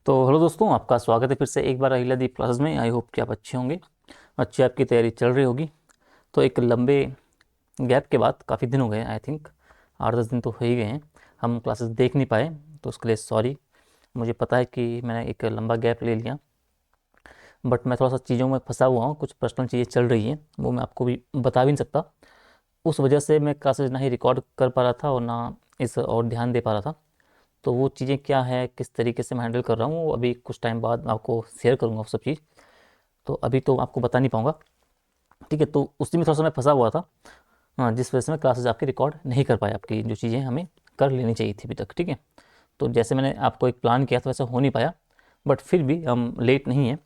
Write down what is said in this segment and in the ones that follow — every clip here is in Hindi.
तो हेलो दोस्तों, आपका स्वागत है फिर से एक बार अहिलादीप क्लासेस में। आई होप कि आप अच्छे होंगे, अच्छी आपकी तैयारी चल रही होगी। तो एक लंबे गैप के बाद, काफ़ी दिन हो गए, आई थिंक 8-10 दिन तो हो ही गए हैं, हम क्लासेस देख नहीं पाए। तो उसके लिए सॉरी। मुझे पता है कि मैंने एक लंबा गैप ले लिया, बट मैं थोड़ा सा चीज़ों में फंसा हुआ हूँ, कुछ पर्सनल चीज़ें चल रही हैं, वो मैं आपको भी बता भी नहीं सकता। उस वजह से मैं क्लासेस ना ही रिकॉर्ड कर पा रहा था और ना इस और ध्यान दे पा रहा था। तो वो चीज़ें क्या है, किस तरीके से मैं हैंडल कर रहा हूँ, वो अभी कुछ टाइम बाद मैं आपको शेयर करूँगा वो सब चीज़। तो अभी तो आपको बता नहीं पाऊँगा, ठीक है। तो उसी में थोड़ा सा मैं फंसा हुआ था, हाँ, जिस वजह से मैं क्लासेस आपकी रिकॉर्ड नहीं कर पाया, आपकी जो चीज़ें हमें कर लेनी चाहिए थी अभी तक, ठीक है। तो जैसे मैंने आपको एक प्लान किया था वैसा हो नहीं पाया, बट फिर भी हम लेट नहीं है।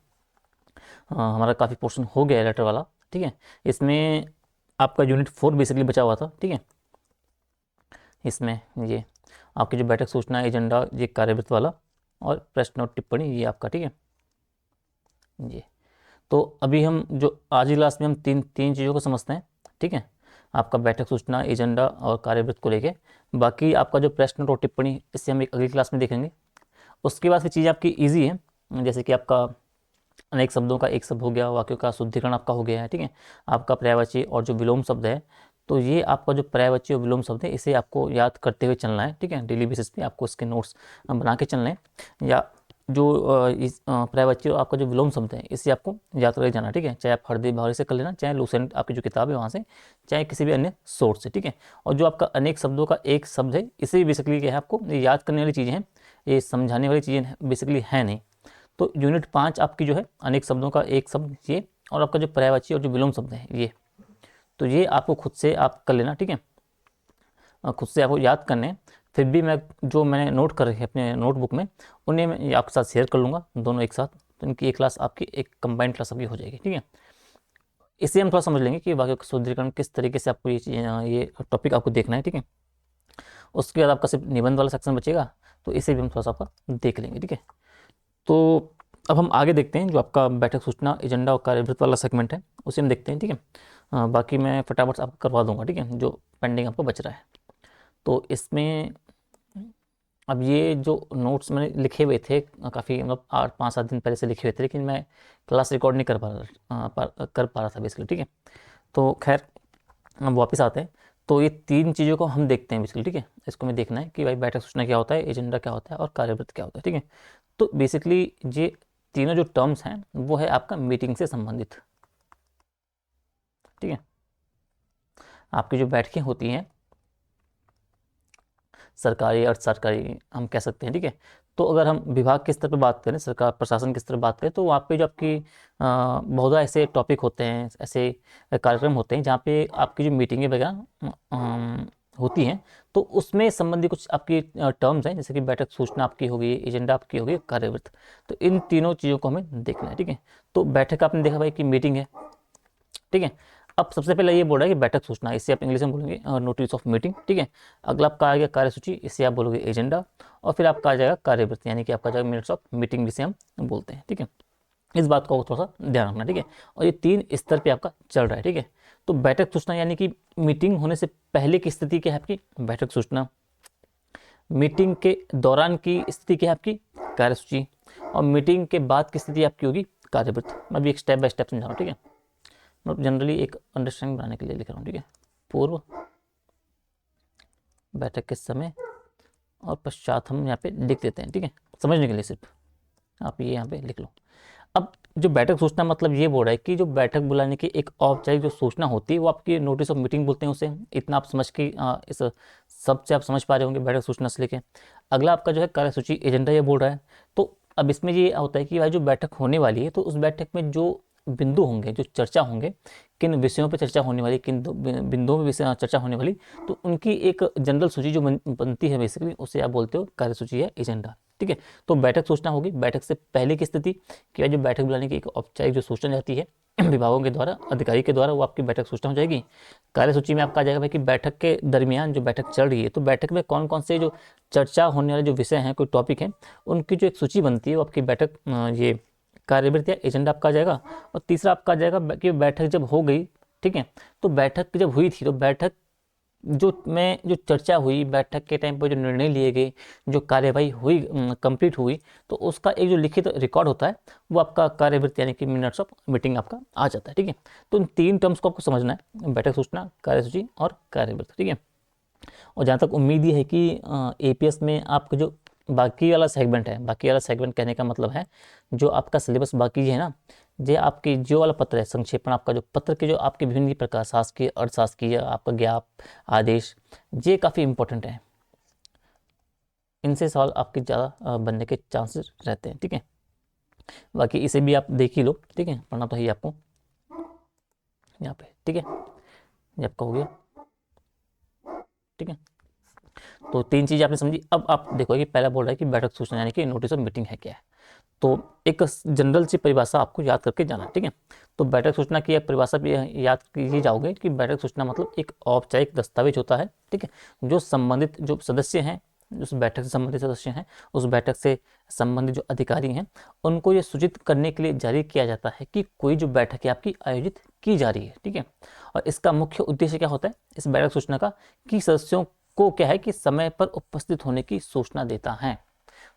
हमारा काफ़ी पोर्शन हो गया है लेटर वाला, ठीक है। इसमें आपका यूनिट 4 बेसिकली बचा हुआ था, ठीक है। इसमें ये आपकी जो बैठक सूचना एजेंडा, ये कार्यवृत्त वाला, और प्रश्न और टिप्पणी ये आपका, ठीक है। ये तो अभी हम जो आज की क्लास में हम तीन तीन चीज़ों को समझते हैं, ठीक है। आपका बैठक सूचना एजेंडा और कार्यवृत्त को लेके, बाकी आपका जो प्रश्न और टिप्पणी इसे हम एक अगली क्लास में देखेंगे। उसके बाद फिर चीज़ आपकी ईजी है, जैसे कि आपका अनेक शब्दों का एक शब्द हो गया, वाक्यों का शुद्धिकरण आपका हो गया है, ठीक है। आपका पर्यायवाची और जो विलोम शब्द है, तो ये आपका जो पर्यायवाची और विलोम शब्द है इसे आपको याद करते हुए चलना है, ठीक है। डेली बेसिस पे आपको इसके नोट्स बना के चलने हैं, या जो इस पर्यायवाची और आपका जो विलोम शब्द है इसे आपको याद करके जाना, ठीक है। चाहे आप हरदेव भावरी से कर लेना, चाहे लूसेंट आपकी जो किताब है वहाँ से, चाहे किसी भी अन्य सोर्स से, ठीक है। और जो आपका अनेक शब्दों का एक शब्द है, इसे बेसिकली क्या है, आपको ये याद करने वाली चीज़ें हैं, ये समझाने वाली चीज़ें बेसिकली है नहीं। तो यूनिट 5 आपकी जो है अनेक शब्दों का एक शब्द ये, और आपका जो पर्यायवाची और जो विलोम शब्द है ये, तो ये आपको खुद से आप कर लेना, ठीक है। खुद से आपको याद करने हैं। फिर भी मैं जो मैंने नोट कर रखे अपने नोटबुक में, उन्हें मैं आपके साथ शेयर कर लूँगा दोनों एक साथ। तो इनकी एक क्लास आपकी, एक कंबाइंड क्लास आपकी हो जाएगी, ठीक है। इसे हम थोड़ा समझ लेंगे कि वाक्य का शुद्धिकरण किस तरीके से आपको ये टॉपिक आपको देखना है, ठीक है। उसके बाद आपका सिर्फ निबंध वाला सेक्शन बचेगा, तो इसे भी हम थोड़ा सा आपका देख लेंगे, ठीक है। तो अब हम आगे देखते हैं, जो आपका बैठक सूचना एजेंडा और कार्यवृत्त वाला सेगमेंट है उसे हम देखते हैं, ठीक है। बाकी मैं फटाफट से आपको करवा दूंगा, ठीक है, जो पेंडिंग आपको बच रहा है। तो इसमें अब ये जो नोट्स मैंने लिखे हुए थे, काफ़ी मतलब 8-5-7 दिन पहले से लिखे हुए थे, लेकिन मैं क्लास रिकॉर्ड नहीं कर पा रहा था बेसिकली, ठीक है। तो खैर, अब वापस आते हैं। तो ये तीन चीज़ों को हम देखते हैं बेसिकली, ठीक है। इसको हमें देखना है कि भाई बैठक सूचना क्या होता है, एजेंडा क्या होता है और कार्यवृत्त क्या होता है, ठीक है। तो बेसिकली ये तीनों जो टर्म्स हैं वो है आपका मीटिंग से संबंधित, ठीक है। आपकी जो बैठकें होती हैं, सरकारी अर्ध सरकारी हम कह सकते हैं, ठीक है। तो अगर हम विभाग के स्तर पर बात करें, सरकार प्रशासन के स्तर पर बात करें, तो वहाँ पे जो आपकी बहुत ऐसे टॉपिक होते हैं, ऐसे कार्यक्रम होते हैं जहाँ पे आपकी जो मीटिंगें वगैरह होती हैं। तो उसमें संबंधी कुछ आपकी टर्म्स हैं, जैसे कि बैठक सूचना आपकी होगी, एजेंडा आपकी होगी, कार्यवृत्त। तो इन तीनों चीज़ों को हमें देखना है, ठीक है। तो बैठक आपने देखा भाई कि मीटिंग है, ठीक है। अब सबसे पहले ये बोल रहा है कि बैठक सूचना, इसे आप इंग्लिश में बोलेंगे नोटिस ऑफ मीटिंग, ठीक है। अगला आपका आ गया कार्यसूची, इसे आप बोलोगे एजेंडा। और फिर आपका आ जाएगा कार्यवृत्ति, यानी कि आपका आ जाएगा मिनट्स ऑफ मीटिंग, जिसे हम बोलते हैं, ठीक है। इस बात को थोड़ा सा ध्यान रखना, ठीक है। और ये तीन स्तर पे आपका चल रहा है, ठीक है। तो बैठक सूचना यानी कि मीटिंग होने से पहले की स्थिति क्या है आपकी, बैठक सूचना। मीटिंग के दौरान की स्थिति क्या है आपकी, कार्यसूची। और मीटिंग के बाद की स्थिति आपकी होगी कार्यवृत्त। मैं भी एक स्टेप बाय स्टेप समझा रहा हूँ, ठीक है। मैं जनरली एक अंडरस्टैंडिंग बनाने के लिए लिख रहा हूँ, ठीक है। पूर्व, बैठक के समय, और पश्चात हम यहाँ पे लिख देते हैं, ठीक है, समझने के लिए सिर्फ आप ये यहाँ पे लिख लो। अब जो बैठक सूचना मतलब ये बोल रहा है कि जो बैठक बुलाने की एक औपचारिक जो सूचना होती है वो आपकी नोटिस ऑफ मीटिंग बोलते हैं उसे। इतना आप समझ के इस सब से आप समझ पा रहे होंगे बैठक सूचना से लेके। अगला आपका जो है कार्यसूची एजेंडा ये बोल रहा है। तो अब इसमें ये होता है कि भाई जो बैठक होने वाली है, तो उस बैठक में जो बिंदु होंगे, जो चर्चा होंगे, किन विषयों पर चर्चा होने वाली, किन बिंदुओं पर विषय चर्चा होने वाली, तो उनकी एक जनरल सूची जो बनती है बेसिकली, उसे आप बोलते हो कार्यसूची या एजेंडा, ठीक है। तो बैठक सूचना होगी बैठक से पहले की स्थिति, कि जो बैठक बुलाने की एक औपचारिक जो सूचना जाती है विभागों के द्वारा, अधिकारी के द्वारा, वो आपकी बैठक सूचना हो जाएगी। कार्यसूची में आपका आ जाएगा भाई कि बैठक के दरमियान जो बैठक चल रही है, तो बैठक में कौन कौन से जो चर्चा होने वाले जो विषय हैं, कोई टॉपिक है, उनकी जो एक सूची बनती है वो आपकी बैठक ये कार्यवृत्ति या एजेंडा आपका आ जाएगा। और तीसरा आपका आ जाएगा कि बैठक जब हो गई, ठीक है, तो बैठक जब हुई थी, तो बैठक जो चर्चा हुई बैठक के टाइम पर, जो निर्णय लिए गए, जो कार्यवाही हुई, कंप्लीट हुई, तो उसका एक जो लिखित रिकॉर्ड होता है वो आपका कार्यवृत्ति यानी कि मिनट्स ऑफ मीटिंग आपका आ जाता है। ठीक है, तो इन 3 टर्म्स को आपको समझना है, बैठक सूचना, कार्यसूची और कार्यवृत्ति। ठीक है, और जहाँ तक उम्मीद ये है कि एपीएस में आपका जो बाकी वाला सेगमेंट है, बाकी वाला सेगमेंट कहने का मतलब है जो आपका सिलेबस बाकी है ना, जो आपकी जो वाला पत्र है संक्षेपण, आपका जो पत्र के जो आपके विभिन्न प्रकार शासकीय, अर्थशासकीय, आपका ज्ञाप, आदेश, ये काफ़ी इंपॉर्टेंट है, इनसे सवाल आपके ज़्यादा बनने के चांसेस रहते हैं। ठीक है, बाकी इसे भी आप देख ही लो। ठीक है, पढ़ना तो है आपको यहाँ पे। ठीक है, ये आपका हो गया। ठीक है, तो 3 चीज़ आपने समझी। अब आप देखो कि पहला बोल रहा है कि बैठक सूचना यानी कि नोटिस ऑफ मीटिंग है क्या है, तो एक जनरल सी परिभाषा आपको याद करके जाना। ठीक है, तो बैठक सूचना की परिभाषा भी याद कीजिए जाओगे कि बैठक सूचना मतलब एक औपचारिक दस्तावेज होता है। ठीक है, जो संबंधित जो सदस्य हैं, उस बैठक से संबंधित सदस्य हैं, उस बैठक से संबंधित जो अधिकारी हैं, उनको ये सूचित करने के लिए जारी किया जाता है कि कोई जो बैठक है आपकी आयोजित की जा रही है। ठीक है, और इसका मुख्य उद्देश्य क्या होता है इस बैठक सूचना का, कि सदस्यों को क्या है कि समय पर उपस्थित होने की सूचना देता है।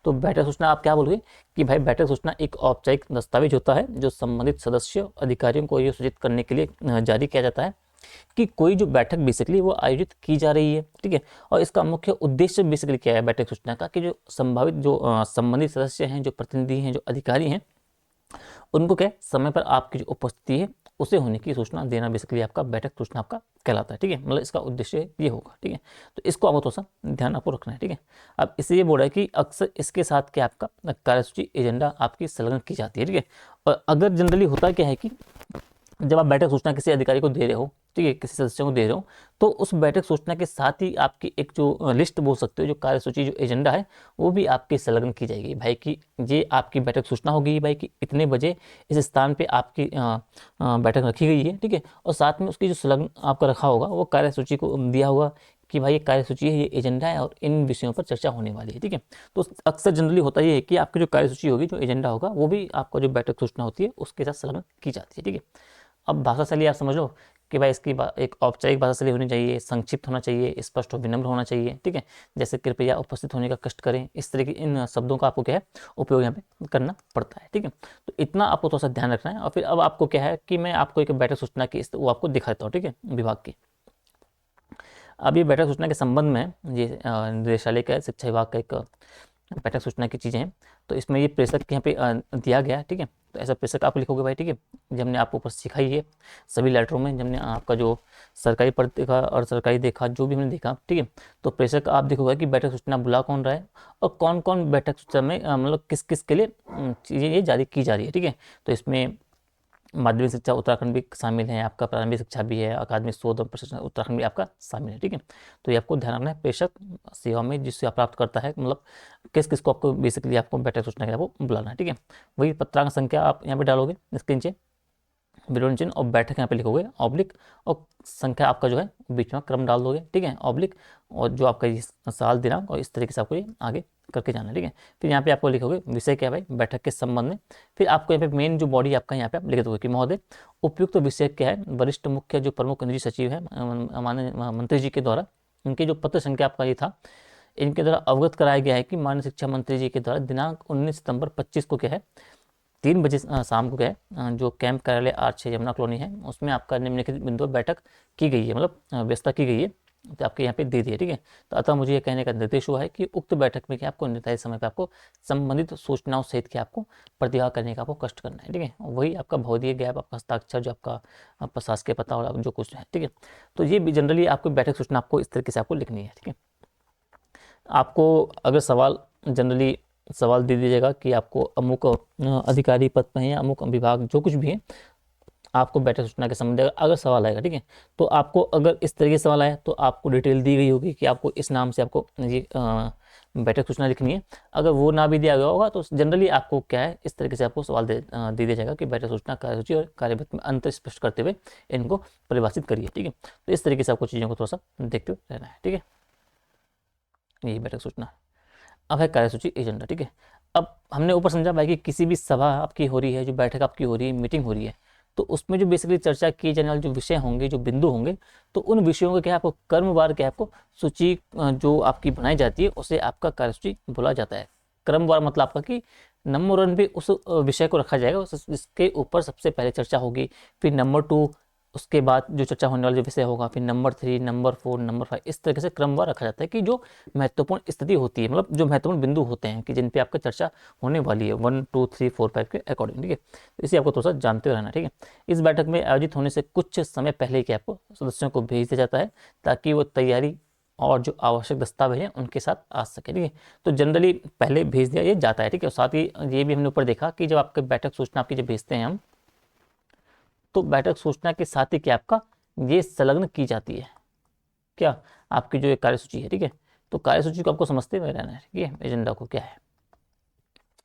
तो बैठक सूचना आप क्या बोलोगे कि भाई बैठक सूचना एक औपचारिक दस्तावेज होता है जो संबंधित सदस्य अधिकारियों को यह सूचित करने के लिए जारी किया जाता है कि कोई जो बैठक बेसिकली वो आयोजित की जा रही है। ठीक है, और इसका मुख्य उद्देश्य बेसिकली क्या है बैठक सूचना का, कि जो संभावित जो संबंधित सदस्य हैं, जो प्रतिनिधि हैं, जो अधिकारी हैं, उनको क्या समय पर आपकी जो उपस्थिति है उसे होने की सूचना देना बेसिकली आपका बैठक सूचना आपका कहलाता है। ठीक है, मतलब इसका उद्देश्य ये होगा। ठीक है, तो इसको आपको थोड़ा सा ध्यान आपको रखना है। ठीक है, अब इससे ये बोल रहा है कि अक्सर इसके साथ क्या आपका कार्यसूची एजेंडा आपकी संलग्न की जाती है। ठीक है, और अगर जनरली होता क्या है कि जब आप बैठक सूचना किसी अधिकारी को दे रहे हो, ठीक है, किसी सदस्य को दे रहे हो, तो उस बैठक सूचना के साथ ही आपकी एक जो लिस्ट बोल सकते हो, जो कार्यसूची, जो एजेंडा है, वो भी आपकी संलग्न की जाएगी भाई कि ये आपकी बैठक सूचना होगी भाई कि इतने बजे इस स्थान पे आपकी बैठक रखी गई है। ठीक है, और साथ में उसकी जो संलग्न आपका रखा होगा वो कार्यसूची को दिया होगा कि भाई ये कार्यसूची है, ये एजेंडा है और इन विषयों पर चर्चा होने वाली है। ठीक है, तो अक्सर जनरली होता ये है कि आपकी जो कार्यसूची होगी, जो एजेंडा होगा, वो भी आपका जो बैठक सूचना होती है उसके साथ संलग्न की जाती है। ठीक है, अब भाषा शैली आप समझ लो कि भाई इसकी एक औपचारिक भाषा शैली होनी चाहिए, संक्षिप्त होना चाहिए, स्पष्ट और विनम्र होना चाहिए। ठीक है, जैसे कृपया उपस्थित होने का कष्ट करें, इस तरह की इन शब्दों का आपको क्या है उपयोग यहाँ पे करना पड़ता है। ठीक है, तो इतना आपको थोड़ा सा ध्यान रखना है। और फिर अब आपको क्या है कि मैं आपको एक बैठक सूचना की वो आपको दिखा देता हूँ। ठीक है, विभाग की। अब ये बैठक सूचना के संबंध में ये निदेशालय का शिक्षा विभाग का एक बैठक सूचना की चीज़ें हैं। तो इसमें ये प्रेषक यहाँ पे दिया गया है। ठीक है, तो ऐसा प्रेषक आप लिखोगे भाई। ठीक है, जब हमने आपको ऊपर सिखाई है सभी लेटरों में, जब हमने आपका जो सरकारी पद देखा और सरकारी देखा, जो भी हमने देखा, ठीक है, तो प्रेषक आप देखोगे कि बैठक सूचना बुला कौन रहा है और कौन कौन बैठक सूचना में मतलब किस किस के लिए चीज़ें ये जारी की जा रही है। ठीक है, तो इसमें माध्यमिक शिक्षा उत्तराखंड भी शामिल है, आपका प्रारंभिक शिक्षा भी है, अकादमिक शोध और प्रशिक्षण उत्तराखंड भी आपका शामिल है। ठीक है, तो ये आपको ध्यान रखना है, प्रेषक सेवा में जिससे आप प्राप्त करता है, मतलब किस किस को आपको बेसिकली आपको बैठक सूचना के लिए आपको बुलाना है। ठीक है, वही पत्रांक संख्या आप यहाँ पे डालोगे इसके नीचे, विलोपन चिन्ह और बैठक यहाँ पे लिखोगे ऑब्लिक, और संख्या आपका जो है बीच में क्रम डाल दोगे। ठीक है, ऑब्लिक, और जो आपका ये साल दिनांक, और इस तरीके से आपको ये आगे करके जाना है। ठीक है, फिर यहाँ पे आपको लिखोगे विषय क्या है भाई बैठक के संबंध में। फिर आपको यहाँ पे मेन जो बॉडी आपका यहाँ पे आप लिख दोगे कि महोदय उपयुक्त विषय क्या है, वरिष्ठ मुख्य जो प्रमुख निजी सचिव है माननीय मंत्री जी के द्वारा, इनके जो पत्र संख्या आपका ये था, इनके द्वारा अवगत कराया गया है कि माननीय शिक्षा मंत्री जी के द्वारा दिनांक 19 सितंबर 25 को क्या है 3 बजे शाम को क्या है जो कैंप कार्यालय R6 यमुना कॉलोनी है उसमें आपका निम्नलिखित बिंदु बैठक की गई है, मतलब व्यवस्था की गई है, तो आपके यहाँ पे दे दिए। ठीक है, तो अतः मुझे ये कहने का निर्देश हुआ है कि उक्त बैठक में क्या आपको निर्धारित समय पर आपको संबंधित सूचनाओं सहित के आपको प्रतिभाग करने का आपको कष्ट करना है। ठीक है, वही आपका भौतिक ज्ञाप, आपका हस्ताक्षर, जो आपका प्रशासकीय पता और जो कुछ है। ठीक है, तो ये भी जनरली आपको बैठक सूचना आपको इस तरीके से आपको लिखनी है। ठीक है, आपको अगर सवाल जनरली सवाल दे दीजिएगा कि आपको अमुक अधिकारी पद पर है या अमुक विभाग जो कुछ भी है, आपको बैठक सूचना के संबंध में अगर सवाल आएगा, ठीक है, तो आपको अगर इस तरीके से सवाल आया तो आपको डिटेल दी गई होगी कि आपको इस नाम से आपको ये बैठक सूचना लिखनी है। अगर वो ना भी दिया गया होगा तो जनरली आपको क्या है इस तरीके से आपको सवाल दे दिया जाएगा कि बैठक सूचना, कार्यसूची और कार्यवृत्ति में अंतर स्पष्ट करते हुए इनको परिभाषित करिए। ठीक है, तो इस तरीके से आपको चीज़ों को थोड़ा सा देखते हुए रहना है। ठीक है, यही बैठक सूचना। अब है कार्यसूची एजेंडा। ठीक है, अब हमने ऊपर समझा भाई कि किसी भी सभा आपकी हो रही है, जो बैठक आपकी हो रही है, मीटिंग हो रही है, तो उसमें जो बेसिकली चर्चा किए जाने वाले जो विषय होंगे, जो बिंदु होंगे, तो उन विषयों को क्या आपको क्रमवार क्या आपको सूची जो आपकी बनाई जाती है उसे आपका कार्यसूची बोला जाता है। क्रमवार मतलब आपका कि नंबर 1 पे उस विषय को रखा जाएगा, इसके ऊपर सबसे पहले चर्चा होगी, फिर नंबर 2 उसके बाद जो चर्चा होने वाला जो विषय होगा, फिर नंबर 3, नंबर 4, नंबर 5, इस तरीके से क्रमवार रखा जाता है कि जो महत्वपूर्ण स्थिति होती है, मतलब जो महत्वपूर्ण बिंदु होते हैं कि जिन पे आपका चर्चा होने वाली है 1, 2, 3, 4, 5 के अकॉर्डिंग। ठीक है, तो इसे आपको थोड़ा सा जानते रहना। ठीक है, इस बैठक में आयोजित होने से कुछ समय पहले ही आपको सदस्यों को भेज दिया जाता है ताकि वो तैयारी और जो आवश्यक दस्तावेज हैं उनके साथ आ सके। ठीक है, तो जनरली पहले भेज दिया ये जाता है। ठीक है, और साथ ही ये भी हमने ऊपर देखा कि जब आपके बैठक सूचना आपकी जब भेजते हैं हम, तो बैठक सूचना के साथ ही क्या आपका ये संलग्न की जाती है, क्या आपकी जो एक कार्यसूची है। ठीक है, तो कार्यसूची को आपको समझते हुए रहना है। ठीक है, एजेंडा को क्या है।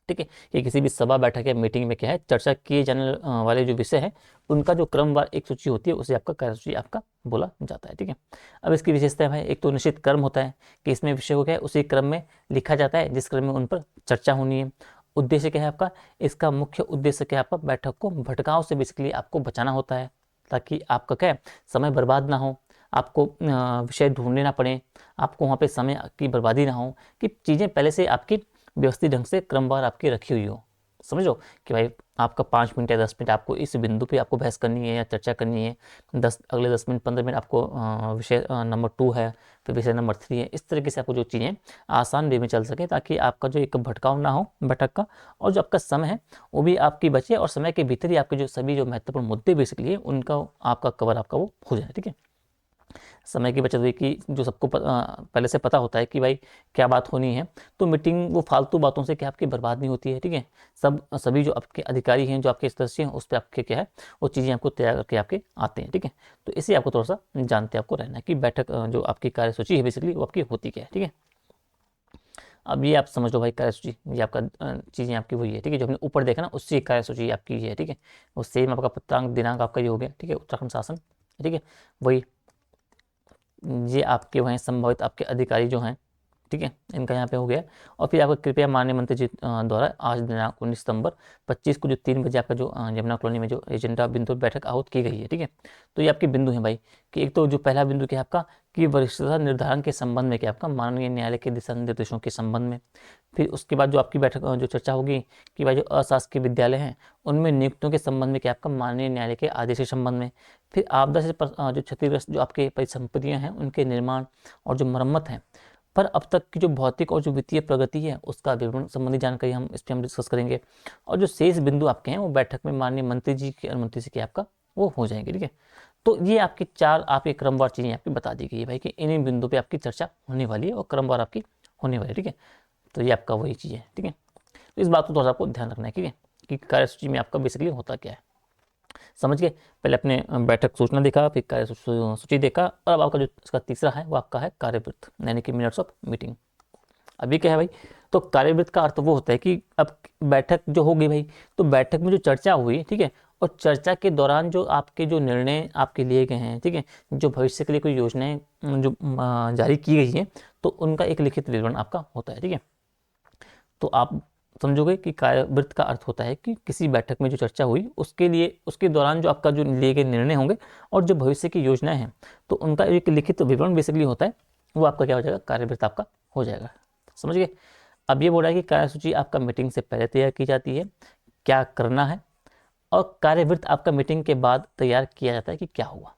ठीक है, कि किसी भी सभा बैठक या मीटिंग में क्या है चर्चा किए जाने वाले जो विषय है उनका जो क्रमवार एक सूची होती है उसे आपका कार्यसूची आपका बोला जाता है। ठीक है, अब इसकी विशेषता है, एक तो निश्चित क्रम होता है कि इसमें विषय को क्या है उसी क्रम में लिखा जाता है जिस क्रम में उन पर चर्चा होनी है। उद्देश्य क्या है आपका, इसका मुख्य उद्देश्य क्या है आपका बैठक को भटकाव से बेसिकली आपको बचाना होता है, ताकि आपका क्या है समय बर्बाद ना हो, आपको विषय ढूंढने ना पड़े, आपको वहाँ पे समय की बर्बादी ना हो, कि चीज़ें पहले से आपकी व्यवस्थित ढंग से क्रमवार आपकी रखी हुई हो। समझो कि भाई आपका 5 मिनट या 10 मिनट आपको इस बिंदु पे आपको बहस करनी है या चर्चा करनी है, अगले 10 मिनट 15 मिनट आपको विषय नंबर 2 है, फिर विषय नंबर 3 है, इस तरीके से आपको जो चीज़ें आसान वे में चल सके ताकि आपका जो एक भटकाव ना हो बैठक का, और जो आपका समय है वो भी आपकी बचे और समय के भीतर ही आपके जो सभी जो महत्वपूर्ण मुद्दे बेसिकली है उनका आपका कवर आपका वो हो जाए। ठीक है, समय की बचत हुई कि जो सबको पहले से पता होता है कि भाई क्या बात होनी है, तो मीटिंग वो फालतू बातों से क्या आपकी बर्बाद नहीं होती है। ठीक है, सभी जो आपके अधिकारी हैं, जो आपके सदस्य हैं, उस पर आपके क्या है वो चीज़ें आपको तैयार करके आपके आते हैं। ठीक है, तो इसे आपको थोड़ा सा जानते आपको रहना है कि बैठक जो आपकी कार्यसूची है बेसिकली वो आपकी होती क्या है। ठीक है, अब ये आप समझ लो भाई कार्यसूची ये आपका चीज़ें आपकी वही है। ठीक है, जो हमने ऊपर देखा ना उससे कार्यसूची आपकी ये है। ठीक है, वो सेम आपका पत्रांक दिनांक आपका ये हो गया। ठीक है, उत्तराखंड शासन। ठीक है, वही ये आपके वहीं संभावित आपके अधिकारी जो हैं, ठीक है, इनका यहाँ पे हो गया। और फिर आपको कृपया माननीय मंत्री जी द्वारा आज दिनांक 19 सितंबर 25 को जो 3 बजे आपका जो यमुना कॉलोनी में जो एजेंडा बिंदु बैठक आहूत की गई है। ठीक है, तो ये आपके बिंदु हैं भाई कि एक तो जो पहला बिंदु क्या है आपका कि वरिष्ठता निर्धारण के संबंध में क्या आपका माननीय न्यायालय के दिशा निर्देशों के संबंध में। फिर उसके बाद जो आपकी बैठक जो चर्चा होगी कि भाई जो अशासकीय विद्यालय हैं उनमें नियुक्तियों के संबंध में क्या आपका माननीय न्यायालय के आदेश के संबंध में। फिर आपदा से जो क्षतिग्रस्त जो आपके परिसंपत्तियाँ हैं उनके निर्माण और जो मरम्मत है पर अब तक की जो भौतिक और जो वित्तीय प्रगति है उसका विवरण संबंधी जानकारी हम इस पर हम डिस्कस करेंगे। और जो शेष बिंदु आपके हैं वो बैठक में माननीय मंत्री जी की अनुमति से क्या आपका वो हो जाएंगे। ठीक है, तो ये आपकी 4 आपकी क्रमवार चीज़ें आपकी बता दी गई है भाई कि इन बिंदु पे आपकी चर्चा होने वाली है और क्रमवार आपकी होने वाली है। ठीक है, तो ये आपका वही चीज़ है। ठीक है, तो इस बात को थोड़ा सा आपको ध्यान रखना है। ठीक है, कि कार्यसूची में आपका बेसिकली होता क्या है, समझ गए। पहले अपने बैठक सूचना देखा, फिर कार्य सूची देखा, और अब आपका जो इसका तीसरा है वो आपका है कार्यवृत्त यानी कि मिनट्स ऑफ मीटिंग। अभी क्या है भाई, तो कार्यवृत्त का अर्थ वो होता है कि अब बैठक जो होगी भाई, तो बैठक में जो चर्चा हुई, ठीक है, और चर्चा के दौरान जो आपके जो निर्णय आपके लिए गए हैं, ठीक है, जो भविष्य के लिए कोई योजनाएं जो जारी की गई हैं, तो उनका एक लिखित विवरण आपका होता है। ठीक है, तो आप समझोगे कि कार्यवृत्त का अर्थ होता है कि किसी बैठक में जो चर्चा हुई उसके लिए उसके दौरान जो आपका जो लिए गए निर्णय होंगे और जो भविष्य की योजनाएं हैं तो उनका एक लिखित विवरण बेसिकली होता है, वो आपका क्या हो जाएगा, कार्यवृत्त आपका हो जाएगा। समझ गए। अब ये बोल रहा है कि कार्यसूची आपका मीटिंग से पहले तैयार की जाती है, क्या करना है, और कार्यवृत्त आपका मीटिंग के बाद तैयार किया जाता है कि क्या हुआ।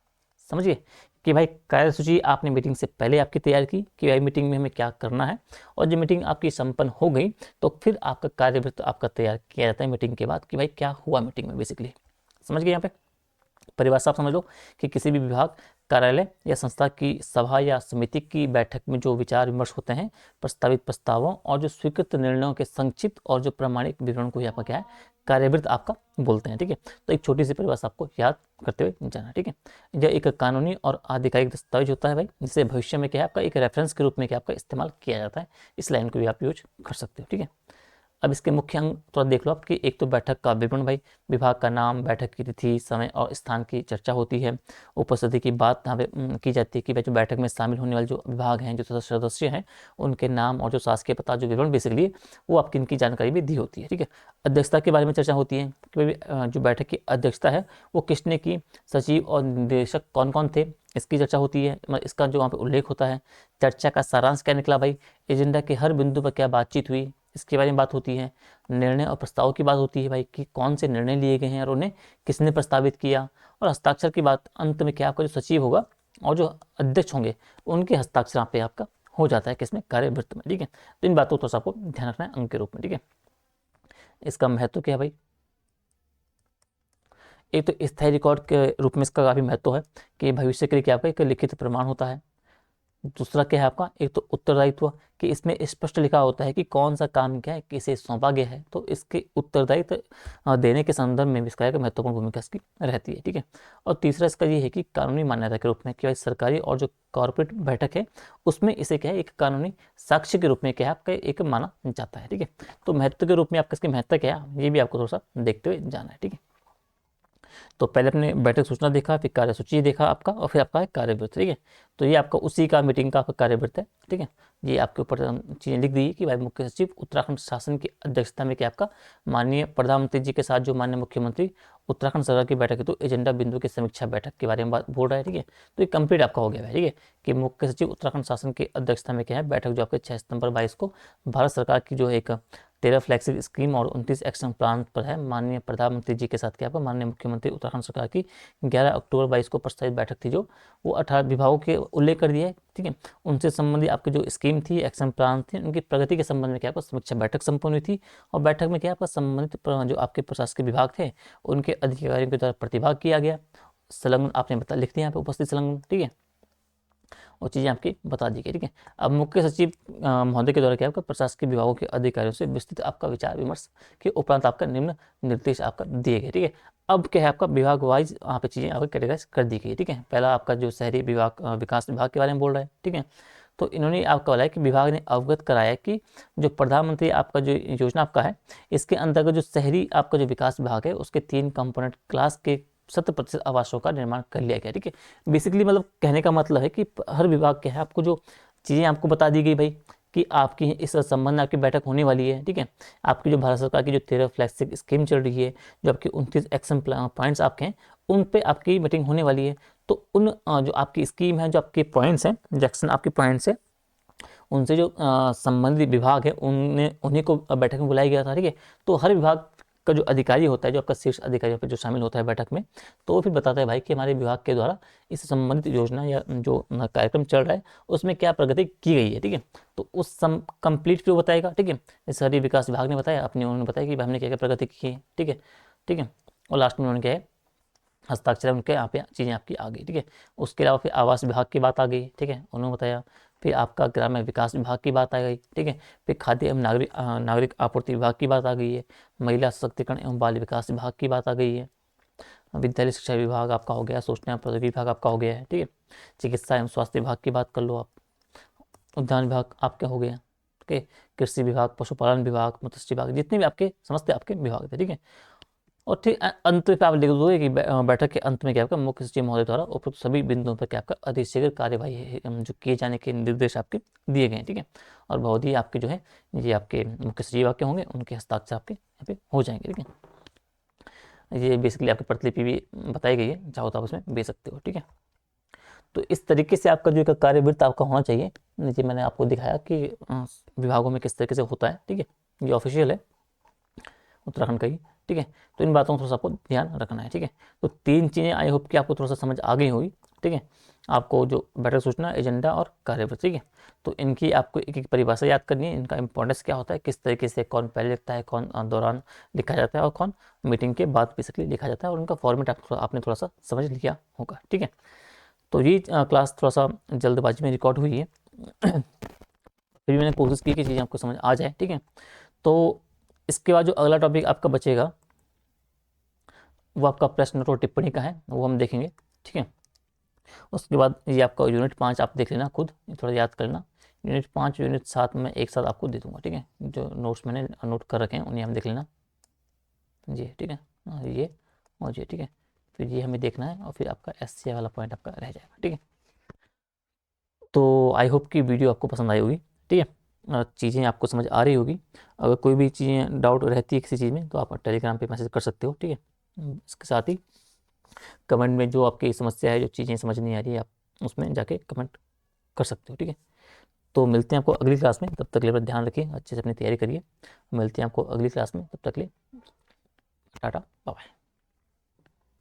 समझिए कि भाई कार्यसूची आपने मीटिंग से पहले आपकी तैयार की कि भाई मीटिंग में हमें क्या करना है, और जब मीटिंग आपकी संपन्न हो गई तो फिर आपका कार्यवृत्त आपका तैयार किया जाता है मीटिंग के बाद कि भाई क्या हुआ मीटिंग में बेसिकली। समझ गए। यहाँ पे परिभाषा आप समझ लो कि किसी भी विभाग, कार्यालय या संस्था की सभा या समिति की बैठक में जो विचार विमर्श होते हैं, प्रस्तावित प्रस्तावों और जो स्वीकृत निर्णयों के संक्षिप्त और जो प्रमाणिक विवरण को यहाँ पर क्या है, कार्यवृत्त आपका बोलते हैं। ठीक है, तो एक छोटी सी परिभाषा आपको याद करते हुए जाना। ठीक है, यह एक कानूनी और आधिकारिक दस्तावेज होता है भाई, जिसे भविष्य में क्या है आपका एक रेफरेंस के रूप में क्या आपका इस्तेमाल किया जाता है। इस लाइन को भी आप यूज कर सकते हो। ठीक है, अब इसके मुख्य अंग थोड़ा देख लो आप कि एक तो बैठक का विवरण भाई, विभाग का नाम, बैठक की तिथि, समय और स्थान की चर्चा होती है। उपस्थिति की बात यहाँ पे की जाती है कि भाई जो बैठक में शामिल होने वाले जो विभाग हैं, जो सदस्य हैं, उनके नाम और जो शासकीय पता, जो विवरण बेसिकली वो आपकी इनकी जानकारी भी दी होती है। ठीक है, अध्यक्षता के बारे में चर्चा होती है कि भाई जो बैठक की अध्यक्षता है वो किसने की, सचिव और निदेशक कौन कौन थे, इसकी चर्चा होती है, मतलब इसका जो वहाँ पे उल्लेख होता है। चर्चा का सारांश क्या निकला भाई, एजेंडा के हर बिंदु पर क्या बातचीत हुई, इसके बारे में बात होती है। निर्णय और प्रस्ताव की बात होती है भाई कि कौन से निर्णय लिए गए हैं और उन्हें किसने प्रस्तावित किया। और हस्ताक्षर की बात, अंत में क्या आपका जो सचिव होगा और जो अध्यक्ष होंगे उनके हस्ताक्षर यहाँ पे आपका हो जाता है किसमें, कार्यवृत्त में। ठीक है, तो इन बातों को थोड़ा सा आपको ध्यान रखना है अंक के रूप में। ठीक है, इसका महत्व क्या है भाई, एक तो स्थायी रिकॉर्ड के रूप में इसका काफ़ी महत्व है कि भविष्य के लिए क्या आपका एक लिखित प्रमाण होता है। दूसरा क्या है आपका, एक तो उत्तरदायित्व कि इसमें स्पष्ट लिखा होता है कि कौन सा काम क्या है, किसे सौंपा गया है, तो इसके उत्तरदायित्व देने के संदर्भ में भी इसका एक महत्वपूर्ण भूमिका इसकी रहती है। ठीक है, और तीसरा इसका ये है कि कानूनी मान्यता के रूप में कि भाई सरकारी और जो कॉर्पोरेट बैठक है उसमें इसे क्या है एक कानूनी साक्ष्य के रूप में क्या है आपका एक माना जाता है। ठीक है, तो महत्व के रूप में आपका इसकी महत्व क्या है ये भी आपको थोड़ा सा देखते हुए जाना है। ठीक है, तो पहले अपने बैठक सूचना देखा, फिर कार्यसूची देखा आपका, और फिर आपका है कार्यवृत्त। ठीक है, तो ये आपका उसी का मीटिंग का आपका कार्यवृत्त है। ठीक है, ये आपके ऊपर चीज़ें लिख दी है कि भाई मुख्य सचिव उत्तराखंड शासन की अध्यक्षता में क्या आपका माननीय प्रधानमंत्री जी के साथ जो माननीय मुख्यमंत्री उत्तराखंड सरकार की बैठक है, तो एजेंडा बिंदु की समीक्षा बैठक के बारे में बात बोल रहा है। ठीक है, तो ये कंप्लीट आपका हो गया है। ठीक है, कि मुख्य सचिव उत्तराखंड शासन की अध्यक्षता में क्या है बैठक जो आपके 6 सितंबर 22 को भारत सरकार की जो एक 13 फ्लैगशिप स्कीम और 29 एक्शन प्लान पर है माननीय प्रधानमंत्री जी के साथ क्या आपका माननीय मुख्यमंत्री उत्तराखंड सरकार की 11 अक्टूबर 22 को प्रस्तावित बैठक थी, जो वो 18 विभागों के उल्लेख कर दिया है। ठीक है, उनसे संबंधित आपकी जो स्कीम थी, एक्शन प्लान थी, उनकी प्रगति के संबंध में क्या आपका समीक्षा बैठक संपन्न हुई थी। और बैठक में क्या आपका संबंधित जो आपके प्रशासकीय विभाग थे उनके अधिकारियों के द्वारा प्रतिभाग किया गया। संलग्न आपने बता लिख दिया यहाँ पे उपस्थित संलग्न। ठीक है, और चीज़ें आपकी बता दी गई। ठीक है, अब मुख्य सचिव महोदय के द्वारा क्या आपका प्रशासकीय विभागों के अधिकारियों से विस्तृत आपका विचार विमर्श के उपरांत आपका निम्न निर्देश आपका दिए गए। ठीक है, अब क्या है आपका विभाग वाइज वहाँ पे चीज़ें आपको कैटेगराइज कर दी गई। ठीक है, पहला आपका जो शहरी विभाग विकास विभाग के बारे में बोल रहा है। ठीक है, तो इन्होंने आपका बोला है कि विभाग ने अवगत कराया कि जो प्रधानमंत्री आपका जो योजना आपका है इसके अंतर्गत जो शहरी आपका जो विकास विभाग है उसके 3 कंपोनेंट क्लास के 70% आवासों का निर्माण कर लिया गया। ठीक है, बेसिकली मतलब कहने का मतलब है कि हर विभाग के है आपको जो चीज़ें आपको बता दी गई भाई कि आपकी इस संबंध में आपकी बैठक होने वाली है। ठीक है, आपकी जो भारत सरकार की जो 13 फ्लैगशिप स्कीम चल रही है, जो आपकी 29 एक्शन पॉइंट्स आपके हैं उन पे आपकी मीटिंग होने वाली है। तो उन जो आपकी स्कीम है, जो आपके पॉइंट्स हैं, जो एक्शन आपके पॉइंट्स हैं, उनसे जो संबंधित विभाग है उन्हीं को बैठक में बुलाया गया था। ठीक है, तो हर विभाग का जो अधिकारी होता है, जो आपका शीर्ष अधिकारी पर जो शामिल होता है बैठक में, तो वो फिर बताता है भाई कि हमारे विभाग के द्वारा इस संबंधित योजना या जो कार्यक्रम चल रहा है उसमें क्या प्रगति की गई है। ठीक है, तो उस कंप्लीट फिर वो बताएगा। ठीक है, जैसे शहरी विकास विभाग ने बताया अपने, उन्होंने बताया कि हमने क्या क्या प्रगति की है। ठीक है, ठीक है, और लास्ट में उन्होंने क्या है हस्ताक्षर उनके यहाँ पे चीज़ें आपकी आ गई। ठीक है, उसके अलावा फिर आवास विभाग की बात आ गई। ठीक है, उन्होंने बताया। फिर आपका ग्रामीण विकास विभाग की बात आ गई। ठीक है, फिर खाद्य एवं नागरिक आपूर्ति विभाग की बात आ गई है। महिला सशक्तिकरण एवं बाल विकास विभाग की बात आ गई है। विद्यालय शिक्षा विभाग आपका हो गया, सूचना एवं प्रौद्योगिकी विभाग आपका हो गया है। ठीक है, चिकित्सा एवं स्वास्थ्य विभाग की बात कर लो आप। उद्यान विभाग आपका हो गया। ठीक है, कृषि विभाग, पशुपालन विभाग, मत्स्य विभाग, जितने भी आपके समस्त आपके विभाग थे। ठीक है, और ठीक अंत पे आप लिख दो कि बैठक के अंत में क्या आपका मुख्य सचिव महोदय द्वारा उपरोक्त सभी बिंदुओं पर क्या आपका अतिशीघ्र कार्यवाही जो किए जाने के निर्देश आपके दिए गए हैं। ठीक है, और बहुत ही आपके जो है ये आपके मुख्य सचिव आपके होंगे, उनके हस्ताक्षर आपके यहाँ पे हो जाएंगे। ठीक है, ये बेसिकली आपकी प्रतिलिपि भी बताई गई है, चाहो तो आप उसमें भेज सकते हो। ठीक है, तो इस तरीके से आपका जो एक कार्यवृत्त आपका होना चाहिए। नीचे मैंने आपको दिखाया कि विभागों में किस तरीके से होता है। ठीक है, ये ऑफिशियल है उत्तराखंड का ही। ठीक है, तो इन बातों को थोड़ा सा आपको ध्यान रखना है। ठीक है, तो 3 चीज़ें आई होप कि आपको थोड़ा सा समझ आ गई होगी। ठीक है, आपको जो बैठक सूचना, एजेंडा और कार्यवृत्त। ठीक है, तो इनकी आपको एक एक परिभाषा याद करनी है, इनका इंपॉर्टेंस क्या होता है, किस तरीके से कौन पहले लिखता है, कौन दौरान लिखा जाता है और कौन मीटिंग के बाद बेसिकली लिखा जाता है, और उनका फॉर्मेट आपने थोड़ा सा समझ लिया होगा। ठीक है, तो ये क्लास थोड़ा सा जल्दबाजी में रिकॉर्ड हुई है फिर भी मैंने कोशिश की कि चीज़ें आपको समझ आ जाए। ठीक है, तो इसके बाद जो अगला टॉपिक आपका बचेगा वो आपका प्रश्न और टिप्पणी का है, वो हम देखेंगे। ठीक है, उसके बाद ये आपका यूनिट 5 आप देख लेना खुद, थोड़ा याद करना यूनिट 5 यूनिट 7 में एक साथ आपको दे दूंगा, ठीक है। जो नोट्स मैंने नोट कर रखे हैं उन्हें हम देख लेना जी, ठीक है। ये और ये, ठीक है। फिर ये हमें देखना है और फिर आपका SCI वाला पॉइंट आपका रह जाएगा, ठीक है। तो आई होप कि वीडियो आपको पसंद आई होगी, ठीक है। चीज़ें आपको समझ आ रही होगी। अगर कोई भी चीज़ें डाउट रहती है किसी चीज़ में तो आप टेलीग्राम पे मैसेज कर सकते हो, ठीक है। इसके साथ ही कमेंट में जो आपकी समस्या है, जो चीज़ें समझ नहीं आ रही है, आप उसमें जाके कमेंट कर सकते हो, ठीक है। तो मिलते हैं आपको अगली क्लास में, तब तक के लिए अपना ध्यान रखिए, अच्छे से अपनी तैयारी करिए। मिलते हैं आपको अगली क्लास में, तब तक के लिए टाटा बाय।